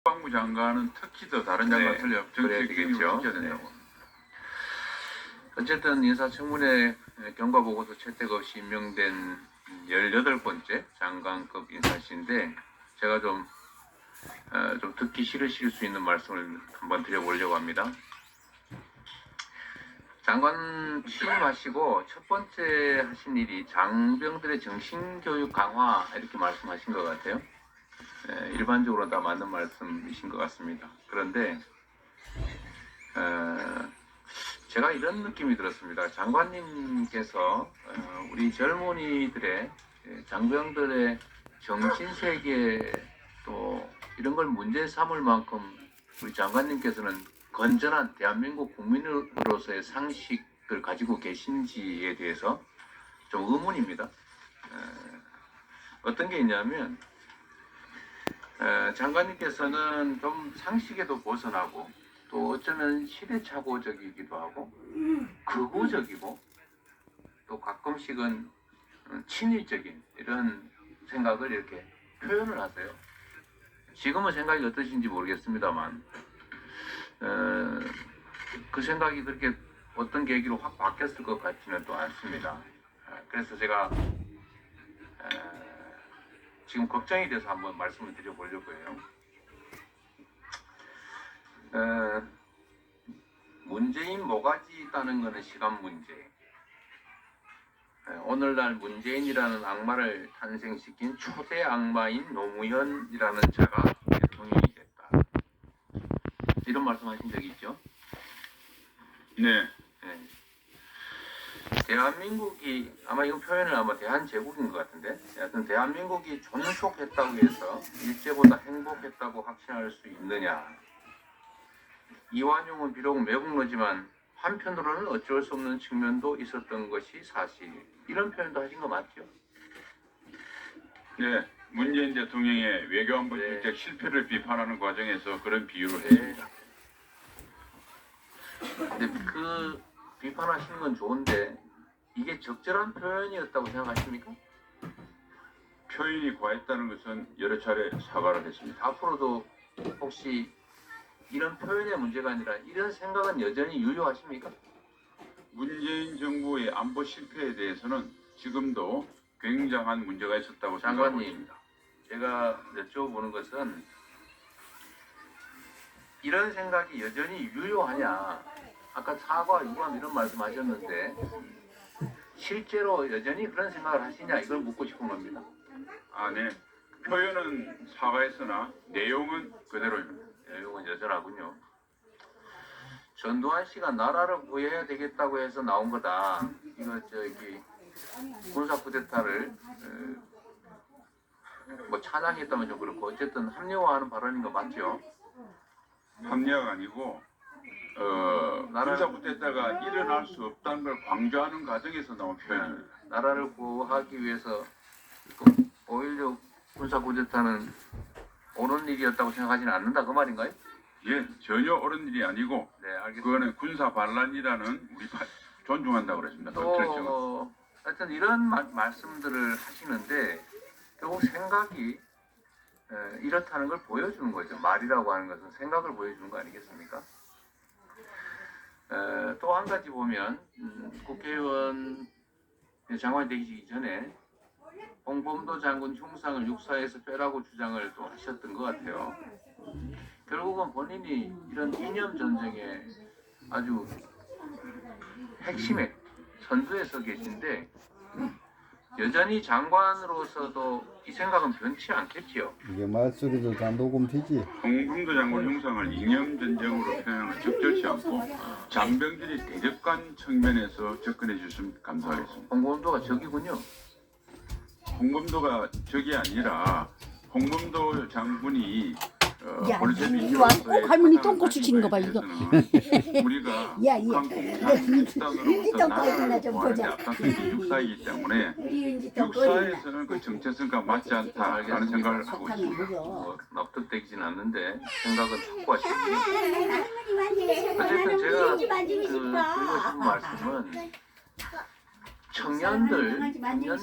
국방부 장관은 특히 더 다른 장관 틀려 정책 책임을 져야 된다고. 어쨌든 인사청문회 경과보고서 채택 없이 임명된 18번째 장관급 인사신데 제가 좀 듣기 싫으실 수 있는 말씀을 한번 드려보려고 합니다. 장관 취임하시고 첫 번째 하신 일이 장병들의 정신교육 강화 이렇게 말씀하신 것 같아요. 일반적으로 다 맞는 말씀이신 것 같습니다. 그런데 제가 이런 느낌이 들었습니다. 장관님께서 우리 젊은이들의 장병들의 정신세계 또 이런 걸 문제 삼을 만큼 우리 장관님께서는 건전한 대한민국 국민으로서의 상식을 가지고 계신지에 대해서 좀 의문입니다. 어떤 게 있냐면 장관님께서는 좀 상식에도 벗어나고 또 어쩌면 시대착오적이기도 하고 극우적이고 또 가끔씩은 친일적인 이런 생각을 이렇게 표현을 하세요. 지금은 생각이 어떠신지 모르겠습니다만 그 생각이 그렇게 어떤 계기로 확 바뀌었을 것 같지는 또 않습니다. 그래서 제가 지금 걱정이 돼서 한번 말씀을 드려보려고 해요. 문재인 모가지 있다는 것은 시간 문제. 오늘날 문재인이라는 악마를 탄생시킨 초대 악마인 노무현이라는 자가 대통령이 됐다. 이런 말씀하신 적이 있죠? 네. 대한민국이 아마 이거 표현을 아마 대한제국인 것 같은데, 하여튼 대한민국이 존속했다고 해서 일제보다 행복했다고 확신할 수 있느냐? 이완용은 비록 매국노지만 한편으로는 어쩔 수 없는 측면도 있었던 것이 사실. 이런 표현도 하신 거 맞죠? 네. 문재인 대통령의 외교안보 정책 실패를 비판하는 과정에서 그런 비유를 했습니다. 근데 그 비판하시는 건 좋은데 이게 적절한 표현이었다고 생각하십니까? 표현이 과했다는 것은 여러 차례 사과를 했습니다. 앞으로도 혹시 이런 표현의 문제가 아니라 이런 생각은 여전히 유효하십니까? 문재인 정부의 안보 실패에 대해서는 지금도 굉장한 문제가 있었다고 생각하고 있습니다. 제가 여쭤보는 것은 이런 생각이 여전히 유효하냐? 아까 사과, 유감 이런 말씀하셨는데 실제로 여전히 그런 생각을 하시냐 이걸 묻고 싶은 겁니다. 네. 표현은 사과했으나 내용은 그대로입니다. 내용은 여전하군요. 전두환 씨가 나라를 구해야 되겠다고 해서 나온 거다. 이거 군사 쿠데타를 뭐 찬양했다면 좀 그렇고 어쨌든 합리화하는 발언인 거 맞죠? 합리화가 아니고 군사 쿠데타가 일어날 수 없다는 걸 강조하는 과정에서 나온 표현입니다. 나라를 구하기 위해서 5.16 군사 쿠데타는 옳은 일이었다고 생각하지는 않는다 그 말인가요? 예, 전혀 옳은 일이 아니고 네, 알겠습니다. 그거는 군사 반란이라는 우리 존중한다고 그랬습니다. 또 하여튼 이런 말씀들을 하시는데 결국 생각이 이렇다는 걸 보여주는 거죠. 말이라고 하는 것은 생각을 보여주는 거 아니겠습니까? 또 한 가지 보면 국회의원 장관이 되기 전에 홍범도 장군 흉상을 육사에서 빼라고 주장을 또 하셨던 것 같아요. 결국은 본인이 이런 이념 전쟁에 아주 핵심에 선두에 서 계신데 여전히 장관으로서도 이 생각은 변치 않겠지요. 이게 말소리도 다 녹음되지. 홍범도 장군 흉상을 이념 전쟁으로 표현하는 적절치 않고 장병들이 대적관 측면에서 접근해 주시면 감사하겠습니다. 홍범도가 적이군요. 홍범도가 적이 아니라 홍범도 장군이 야, 이리 와. 꼭 할머니 똥꼬치 치는 거 봐, 이거. 우리가 야, 북한으로부터 나라를 좀 구하는 데 보자. 앞장선 게 육사이기 때문에 육사에서는 그 정체성과 맞지 않다라는 생각을 하고 있습니다. 납득되지는 않는데 생각은 확고하시군요. 어쨌든 제가 드리고 싶은 말씀은 청년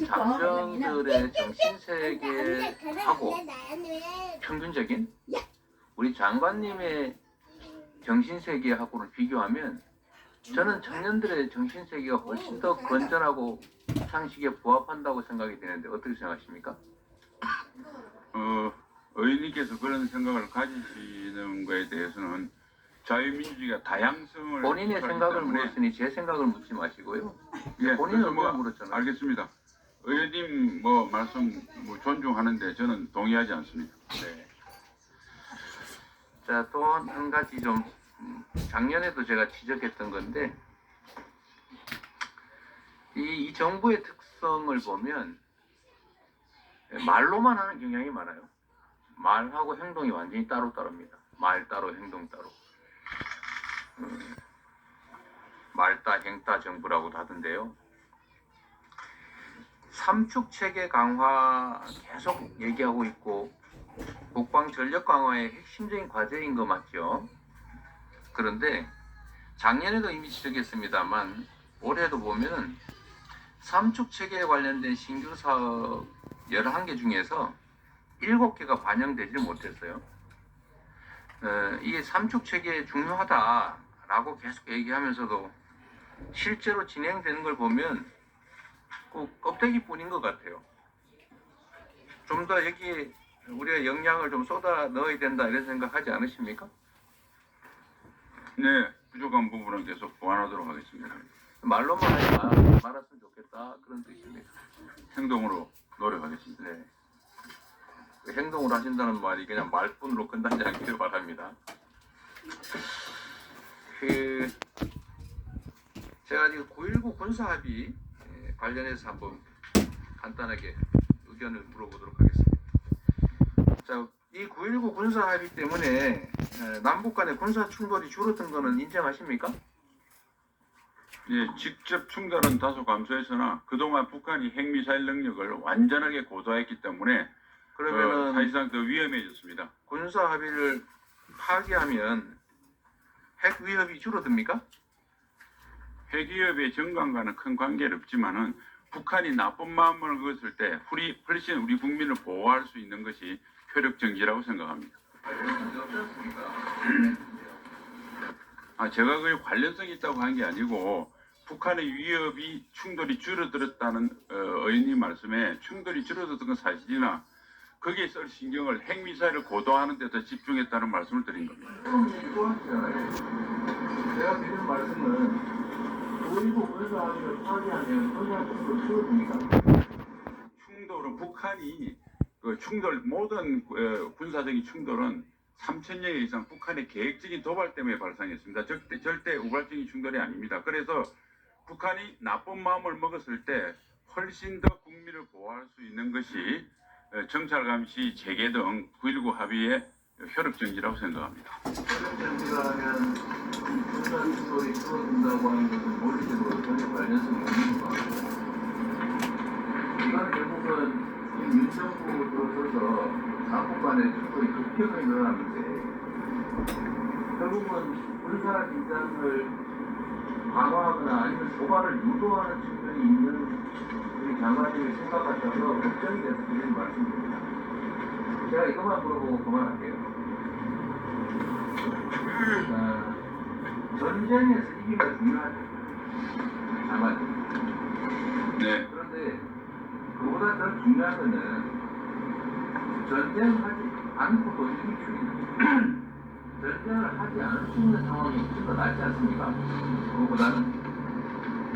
장병들의 정신세계하고 평균적인 우리 장관님의 정신세계하고를 비교하면 저는 청년들의 정신세계가 훨씬 더 건전하고 상식에 부합한다고 생각이 되는데 어떻게 생각하십니까? 의원님께서 그런 생각을 가지시는 거에 대해서는 자유민주주의가 다양성을 본인의 지향하기 생각을 때문에 물었으니 제 생각을 묻지 마시고요. 예, 본인의 그래서 의견을 물었잖아요. 알겠습니다. 의원님 말씀 존중하는데 저는 동의하지 않습니다. 네. 자, 또 한 가지 좀 작년에도 제가 지적했던 건데 이 정부의 특성을 보면 말로만 하는 경향이 많아요. 말하고 행동이 완전히 따로따로입니다. 말 따로 행동 따로. 말따 행따 정부라고도 하던데요. 삼축 체계 강화 계속 얘기하고 있고 국방 전력 강화의 핵심적인 과제인 거 맞죠? 그런데 작년에도 이미 지적했습니다만 올해도 보면은 삼축 체계에 관련된 신규 사업 11개 중에서 7개가 반영되지 못했어요. 이게 삼축 체계 중요하다라고 계속 얘기하면서도 실제로 진행되는 걸 보면 꼭 껍데기뿐인 것 같아요. 좀 더 여기에 우리가 역량을 좀 쏟아 넣어야 된다 이런 생각하지 않으십니까? 네, 부족한 부분은 계속 보완하도록 하겠습니다. 말로만 하지 말았으면 좋겠다 그런 뜻입니다. 행동으로 노력하겠습니다. 네. 그 행동을 하신다는 말이 그냥 말뿐으로 끝나지 않기를 바랍니다. 제가 지금 9.19 군사합의 관련해서 한번 간단하게 의견을 물어보도록 하겠습니다. 자, 이 9.19 군사합의 때문에 남북 간의 군사 충돌이 줄어든 거는 인정하십니까? 예, 직접 충돌은 다소 감소했으나 그동안 북한이 핵미사일 능력을 완전하게 고도화했기 때문에 그러면은 사실상 더 위험해졌습니다. 군사 합의를 파기하면 핵 위협이 줄어듭니까? 핵위협의 정강과는 큰 관계는 없지만은 북한이 나쁜 마음을 먹었을 때 훨씬 우리 국민을 보호할 수 있는 것이 효력 정지라고 생각합니다. 제가 그 관련성이 있다고 한 게 아니고 북한의 위협이 충돌이 줄어들었다는 의원님 말씀에 충돌이 줄어들었던 건 사실이나 거기에 쓸 신경을 핵미사일을 고도화하는 데 더 집중했다는 말씀을 드린 겁니다. 제가 드린 말씀은 9.19 군사합의를 파기하면 군사 충돌 줄어듭니까? 충돌은 북한이 모든 군사적인 충돌은 3,000여 이상 북한의 계획적인 도발 때문에 발생했습니다. 절대 우발적인 충돌이 아닙니다. 그래서 북한이 나쁜 마음을 먹었을 때 훨씬 더 국민을 보호할 수 있는 것이 정찰감시 재개 등 9.19 합의의 효력 정지라고 생각합니다. 효력 정지가 하면 군사 충돌이 줄어든다고 하는 것은 물리적으로 전혀 관련성이 없는 것 같아요. 이건 결국은 윤정부 들어서서 남북 간의 충돌이 급격하게 늘어나는데 결국은 군사 긴장을 강화하거나 아니면 도발을 유도하는 측면이 있는 우리 장관님의 생각 같아서 걱정이 돼서 드리는 말씀입니다. 제가 이것만 물어보고 그만할게요. 전쟁에서 이기가 중요하죠. 장관님. 네. 그런데 그보다 더 중요한 거는 전쟁을 하지 않고도 이길 수 있는 전쟁을 하지 않을 수 있는 상황이 훨씬 더 낫지 않습니까? 그거보다는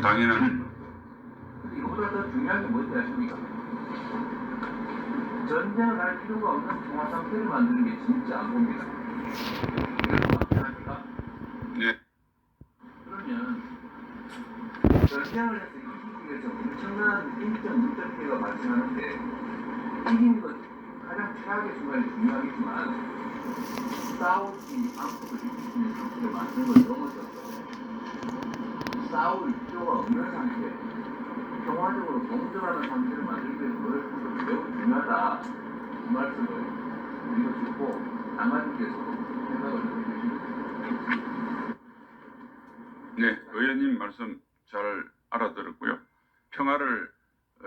당연한. 이거보다 더 중요한 게 뭔지 아십니까? 전쟁을 할 필요가 없는 평화 상태를 만드는 게 진짜 안 봅니다. 합니까? 네. 그러면 전쟁을 해서 이기기 위해서 엄청난 인적 물적 피해가 발생하는데 이기는 것 가장 최악의 순간이 중요하겠지만 싸우지 않고도 이길 수 있는 상태를 만드는 걸 넘어서서 싸울 필요가 없는 상태, 평화적으로 동조하는 상태를 만들기 위해서 노력하는 것이 매우 중요하다. 이 말씀을 우리가 듣고 장관님께서도 생각을 해주시면 네, 의원님 말씀 잘 알아들었고요. 평화를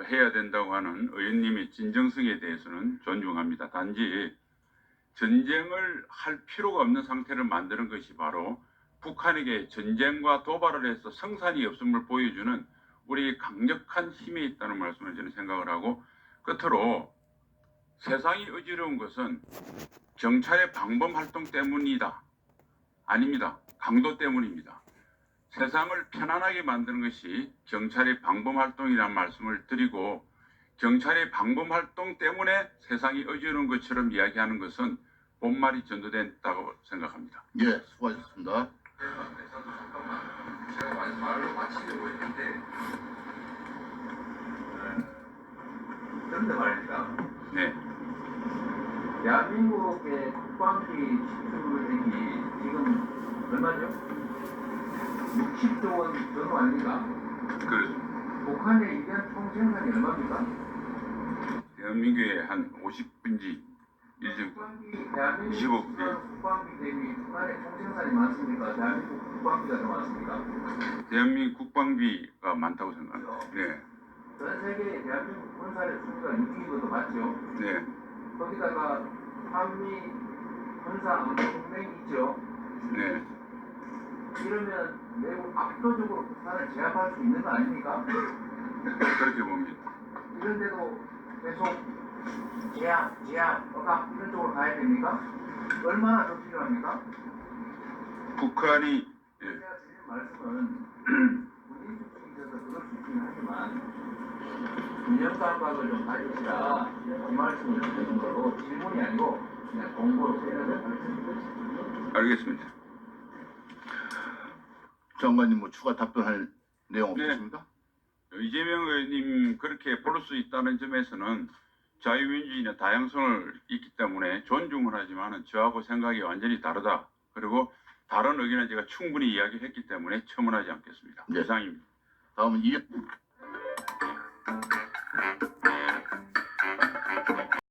해야 된다고 하는 의원님의 진정성에 대해서는 존중합니다. 단지 전쟁을 할 필요가 없는 상태를 만드는 것이 바로 북한에게 전쟁과 도발을 해서 성산이 없음을 보여주는 우리 강력한 힘이 있다는 말씀을 저는 생각을 하고, 끝으로 세상이 어지러운 것은 경찰의 방범 활동 때문이다. 아닙니다. 강도 때문입니다. 세상을 편안하게 만드는 것이 경찰의 방범 활동이라는 말씀을 드리고, 경찰의 방범 활동 때문에 세상이 어지러운 것처럼 이야기하는 것은 본말이 전도된다고 생각합니다. 예, 수고하셨습니다. 제가 말로 마치려고 했는데 그런데 말입니다. 네. 대한민국의 국방비 지출액이 지금 얼마죠? 60조 원 정도 아닙니까? 그렇습니다. 북한의 1년 총생산이 얼마입니까? 대한민국의 한 50분지 1정 국방비, 대한민국 25억, 예. 국방비 대비 북한의 총생산이 많습니까? 대한민국 국방비가 더 많습니까? 대한민국 국방비가 많다고 생각합니다. 네. 전 세계 대한민국 군사력 순위가 6위인 것도 맞죠? 네. 거기다가 한미 군사 안보 동맹이 있죠? 네. 이러면 매우 압도적으로 북한을 제압할 수 있는 거 아닙니까? 그렇게 봅니다. 이런데도 계속 제압, 억압 이런 쪽으로 가야 됩니까? 얼마나 더 필요합니까? 북한이 예. 제가 드리는 말씀은 군인 수준이 있어서 그럴 수 있긴 하지만 균형 감각을 좀 가지시라 이 말씀을 드리는 거로 질문이 아니고 그냥 공고로 드리는 말씀입니다. 알겠습니다. 장관님 뭐 추가 답변할 내용 네. 없으십니까? 이재명 의원님 그렇게 볼 수 있다는 점에서는 자유민주주의는 다양성을 있기 때문에 존중을 하지만 저하고 생각이 완전히 다르다. 그리고 다른 의견은 제가 충분히 이야기했기 때문에 첨언하지 않겠습니다. 네. 이상입니다. 다음은 이